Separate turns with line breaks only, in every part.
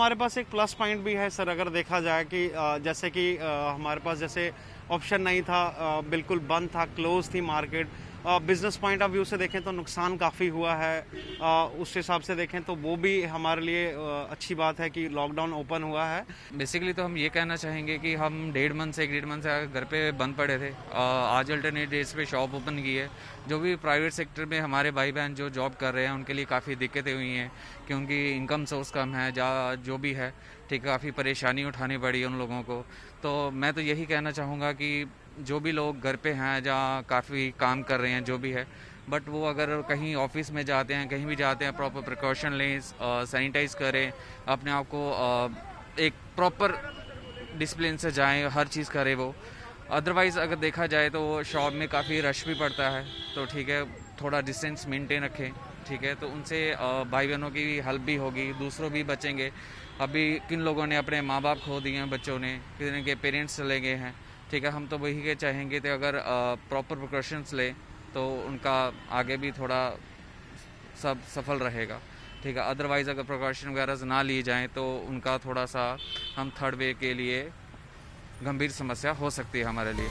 हमारे पास एक plus point भी है सर, अगर देखा जाए कि जैसे कि हमारे पास जैसे ऑप्शन नहीं था, बिल्कुल बंद था, क्लोज थी market. Business point of view से देखें तो नुकसान काफ़ी हुआ है। उस हिसाब से देखें तो वो भी हमारे लिए अच्छी बात है कि लॉकडाउन ओपन हुआ है।
बेसिकली तो हम ये कहना चाहेंगे कि हम 1.5 मंथ से 1.5 मंथ से घर पे बंद पड़े थे। आज अल्टरनेट डेज पे शॉप ओपन की है। जो भी प्राइवेट सेक्टर में हमारे भाई बहन जो जॉब कर रहे हैं उनके लिए काफ़ी दिक्कतें हुई हैं, क्योंकि इनकम सोर्स कम है, जो भी है ठीक, काफ़ी परेशानी उठानी पड़ी है उन लोगों को। तो मैं तो यही कहना चाहूँगा कि जो भी लोग घर पे हैं, जहाँ काफ़ी काम कर रहे हैं, जो भी है, बट वो अगर कहीं ऑफिस में जाते हैं, कहीं भी जाते हैं, प्रॉपर प्रिकॉशन लें, सैनिटाइज करें अपने आप को, एक प्रॉपर डिसिप्लिन से जाएं, हर चीज़ करें वो। अदरवाइज़ अगर देखा जाए तो शॉप में काफ़ी रश भी पड़ता है, तो ठीक है, थोड़ा डिस्टेंस मेंटेन रखें। ठीक है, तो उनसे भाई बहनों की हेल्प भी होगी, दूसरों भी बचेंगे। अभी किन लोगों ने अपने माँ बाप खो दिए हैं, बच्चों ने, किन के पेरेंट्स चले गए हैं। ठीक है, हम तो वही के चाहेंगे कि अगर प्रॉपर प्रिकॉशंस लें तो उनका आगे भी थोड़ा सब सफल रहेगा। ठीक है, अदरवाइज़ अगर प्रिकॉशन वगैरह ना ली जाएँ तो उनका थोड़ा सा हम थर्ड वे के लिए गंभीर समस्या हो सकती है हमारे लिए।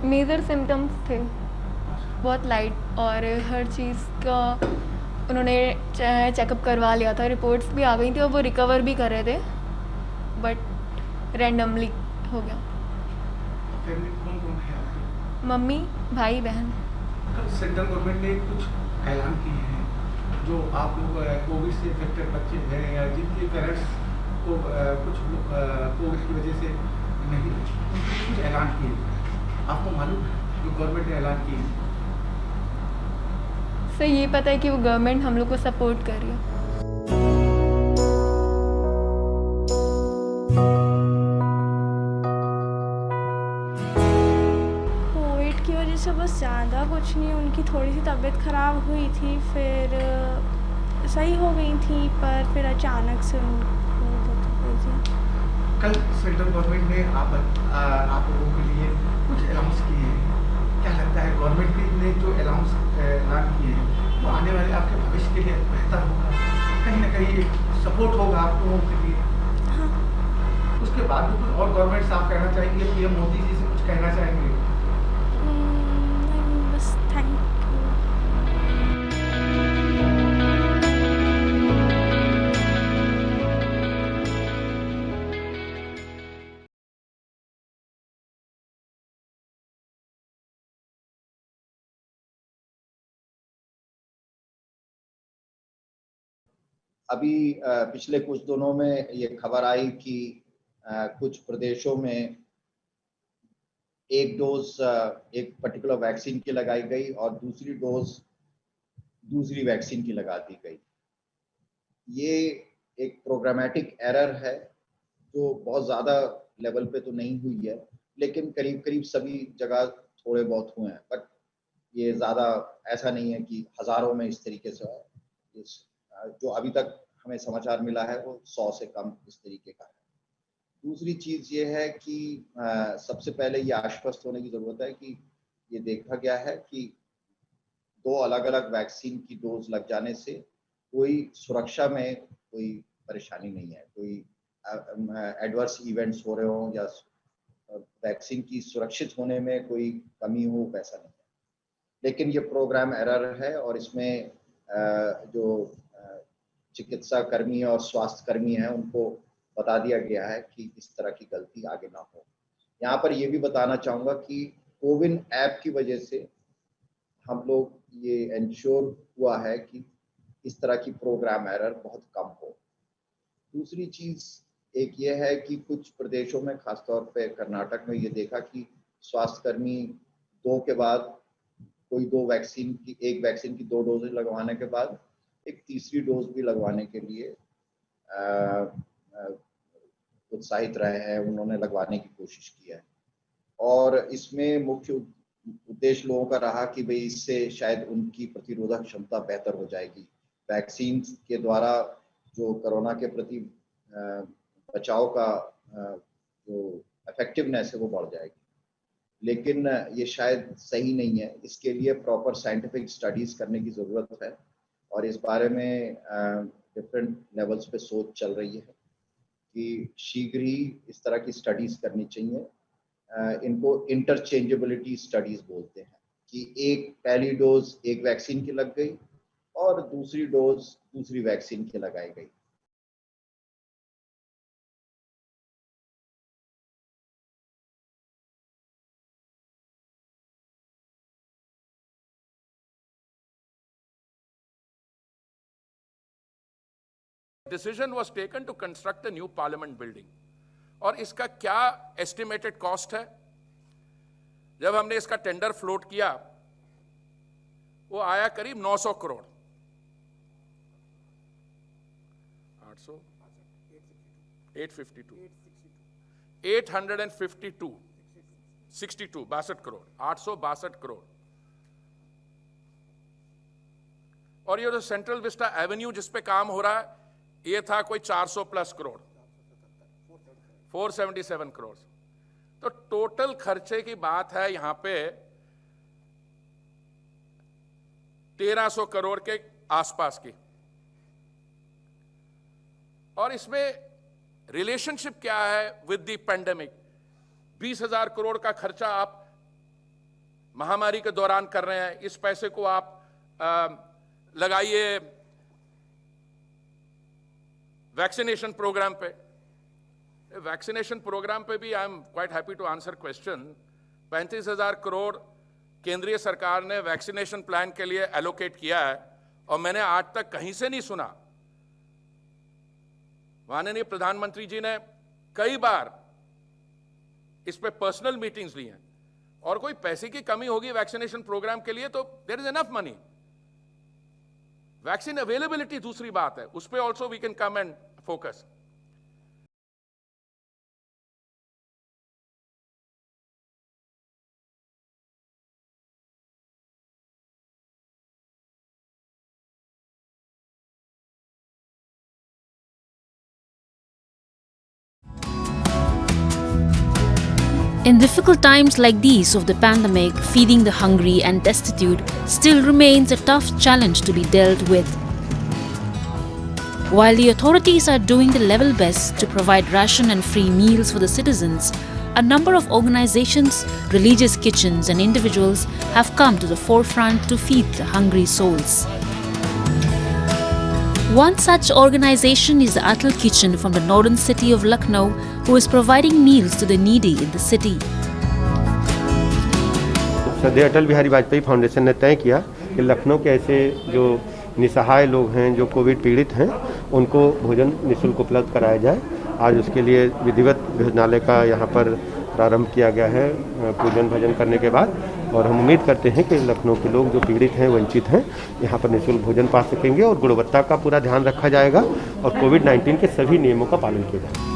मेजर सिम्टम्स थे बहुत लाइट, और हर चीज़ का उन्होंने चेकअप करवा लिया था, रिपोर्ट्स भी आ गई थी और वो रिकवर भी कर रहे थे, बट रैंडमली हो गया।
फैमिली में कौन कौन है आपके?
मम्मी, भाई, बहन।
कल सेंट्रल गवर्नमेंट ने कुछ ऐलान किए हैं, जो आप लोग कोविड से इन्फेक्टेड बच्चे हैं या जिनके पेरेंट्स को कुछ कोविड की वजह से नहीं, उनके कुछ ऐलान किए। आपको मालूम है जो गवर्नमेंट ने ऐलान किए?
सर ये पता है कि वो गवर्नमेंट हम लोग को सपोर्ट कर रही है।
कोविड की वजह से बस ज़्यादा कुछ नहीं, उनकी थोड़ी सी तबीयत ख़राब हुई थी, फिर सही हो गई थी, पर फिर अचानक से उनको डेथ हो गई थी।
कल सेंट्रल गवर्नमेंट ने आप लोगों के लिए कुछ अनाउंस किए हैं। क्या लगता है गवर्नमेंट ने जो ऐलान किए हैं वो आने वाले आपके भविष्य के लिए बेहतर होगा, कहीं ना कहीं एक सपोर्ट होगा आप लोगों के लिए?
हाँ।
उसके बाद भी कुछ और गवर्नमेंट आप कहना चाहेंगे, पीएम मोदी जी से कुछ कहना चाहेंगे?
नहीं, बस थैंक यू।
अभी पिछले कुछ दिनों में ये खबर आई कि कुछ प्रदेशों में एक डोज एक पर्टिकुलर वैक्सीन की लगाई गई और दूसरी डोज दूसरी वैक्सीन की लगा दी गई। ये एक प्रोग्रामेटिक एरर है जो बहुत ज़्यादा लेवल पे तो नहीं हुई है, लेकिन करीब करीब सभी जगह थोड़े बहुत हुए हैं। बट ये ज़्यादा ऐसा नहीं है कि हज़ारों में इस तरीके से है। जो अभी तक हमें समाचार मिला है वो 100 से कम इस तरीके का है। दूसरी चीज़ ये है कि सबसे पहले ये आश्वस्त होने की ज़रूरत है कि ये देखा गया है कि 2 अलग-अलग वैक्सीन की डोज लग जाने से कोई सुरक्षा में कोई परेशानी नहीं है, कोई एडवर्स इवेंट्स हो रहे हों या वैक्सीन की सुरक्षित होने में कोई कमी हो, वैसा नहीं है। लेकिन ये प्रोग्राम एरर है और इसमें जो चिकित्सा कर्मी और स्वास्थ्य कर्मी हैं उनको बता दिया गया है कि इस तरह की गलती आगे ना हो। यहाँ पर ये भी बताना चाहूँगा कि कोविन ऐप की वजह से हम लोग ये इंश्योर हुआ है कि इस तरह की प्रोग्राम एरर बहुत कम हो। दूसरी चीज़ एक ये है कि कुछ प्रदेशों में, खासतौर पे कर्नाटक में, ये देखा कि स्वास्थ्यकर्मी 2 के बाद कोई एक वैक्सीन की 2 डोजेज लगवाने के बाद एक तीसरी डोज भी लगवाने के लिए उत्साहित रहे हैं, उन्होंने लगवाने की कोशिश की है। और इसमें मुख्य उद्देश्य लोगों का रहा कि भाई इससे शायद उनकी प्रतिरोधक क्षमता बेहतर हो जाएगी, वैक्सीन के द्वारा जो कोरोना के प्रति बचाव का जो इफेक्टिवनेस है वो बढ़ जाएगी। लेकिन ये शायद सही नहीं है। इसके लिए प्रॉपर साइंटिफिक स्टडीज करने की ज़रूरत है और इस बारे में डिफरेंट लेवल्स पे सोच चल रही है कि शीघ्र ही इस तरह की स्टडीज करनी चाहिए। इनको इंटरचेंजेबिलिटी स्टडीज बोलते हैं कि पहली डोज एक वैक्सीन की लग गई और दूसरी डोज दूसरी वैक्सीन की लगाई गई।
Decision was taken to construct a new parliament building और इसका क्या एस्टिमेटेड कॉस्ट है? जब हमने इसका टेंडर फ्लोट किया वो आया करीब 900 करोड़। 800 852 62 करोड़, 862 करोड़। और ये जो सेंट्रल विस्टा एवेन्यू जिस पे काम हो रहा है ये था कोई 400 प्लस करोड़, 477 करोड़। तो टोटल खर्चे की बात है यहां पे 1300 करोड़ के आसपास की। और इसमें रिलेशनशिप क्या है विद द पेंडेमिक? 20,000 करोड़ का खर्चा आप महामारी के दौरान कर रहे हैं, इस पैसे को आप लगाइए वैक्सीनेशन प्रोग्राम पे। वैक्सीनेशन प्रोग्राम पे भी I am quite happy to answer question. 35,000 crore केंद्रीय सरकार ने वैक्सीनेशन प्लान के लिए एलोकेट किया है और मैंने आज तक कहीं से नहीं सुना। माननीय प्रधानमंत्री जी ने कई बार इस पे पर्सनल मीटिंग्स ली हैं और कोई पैसे की कमी होगी वैक्सीनेशन प्रोग्राम के लिए तो there is enough money. Vaccine availability दूसरी बात है, उस पे also we can come and focus.
In difficult times like these of the pandemic, feeding the hungry and destitute still remains a tough challenge to be dealt with. While the authorities are doing the level best to provide ration and free meals for the citizens, a number of organizations, religious kitchens and individuals have come to the forefront to feed the hungry souls. One such organization is the Atal Kitchen from the northern city of Lucknow, who is providing meals to the needy in the city.
श्रद्धेय Atal Bihari Vajpayee foundation ने तय किया कि लखनऊ के ऐसे जो निसहाय लोग हैं, जो कोविड पीड़ित हैं, उनको भोजन निःशुल्क उपलब्ध कराया जाए। आज उसके लिए विधिवत भोजनालय का यहाँ पर प्रारंभ किया गया है पूजन भजन करने के बाद, और हम उम्मीद करते हैं कि लखनऊ के लोग जो पीड़ित हैं, वंचित हैं, यहाँ पर निःशुल्क भोजन पा सकेंगे और गुणवत्ता का पूरा ध्यान रखा जाएगा और कोविड-19 के सभी नियमों का पालन किया जाएगा।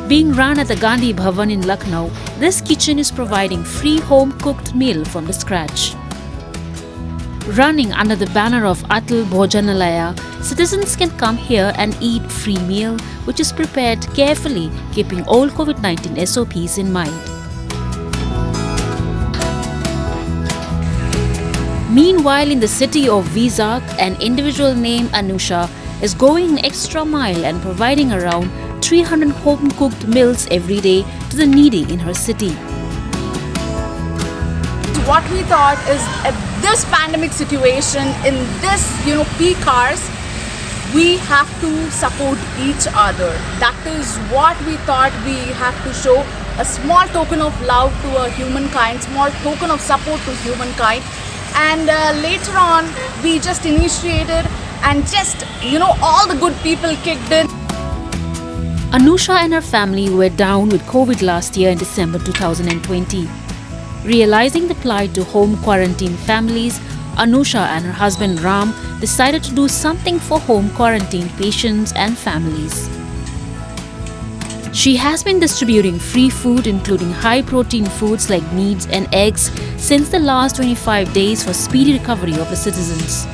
Being run at the Gandhi Bhavan in Lucknow, this kitchen is providing free home-cooked meal from the scratch. Running under the banner of Atal Bhojanalaya, citizens can come here and eat free meal, which is prepared carefully, keeping all COVID-19 SOPs in mind. Meanwhile, in the city of Vizag, an individual named Anusha is going an extra mile and providing around 300 home-cooked meals every day to the needy in her city.
What we thought is at this pandemic situation, in this peak hours, we have to support each other. That is what we thought. We have to show a small token of love to a humankind, small token of support to humankind. And later on, we just initiated and just all the good people kicked in.
Anusha and her family were down with COVID last year in December 2020. Realizing the plight to home quarantine families, Anusha and her husband Ram decided to do something for home quarantine patients and families. She has been distributing free food, including high-protein foods like meats and eggs, since the last 25 days for speedy recovery of the citizens.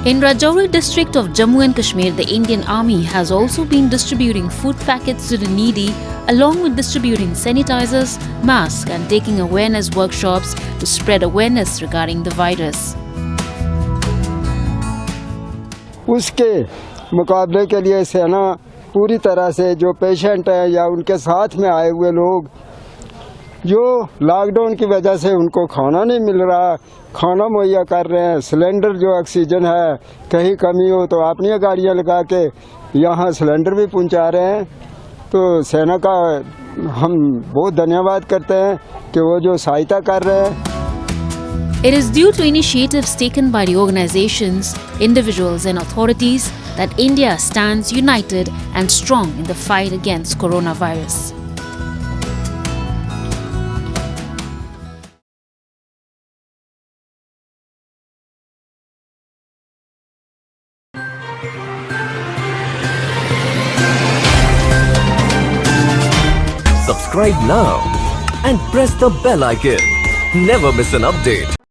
In Rajouri district of Jammu and Kashmir, the Indian Army has also been distributing food packets to the needy, along with distributing sanitizers, masks and taking awareness workshops to spread awareness regarding the virus.
उसके मुकाबले के लिए सेना पूरी तरह से जो patient हैं या उनके साथ में आए हुए लोग जो लॉकडाउन की वजह से उनको खाना नहीं मिल रहा, खाना मुहैया कर रहे हैं, सिलेंडर जो ऑक्सीजन है कहीं कमी हो तो अपनी गाड़ियां लगा के यहाँ सिलेंडर भी पहुँचा रहे हैं। तो सेना का हम बहुत धन्यवाद करते हैं कि वो जो सहायता कर रहे हैं।
It is due to initiatives taken by the organizations, individuals and authorities that India stands united and strong in the fight against coronavirus.
Subscribe now and press the bell icon. Never miss an update.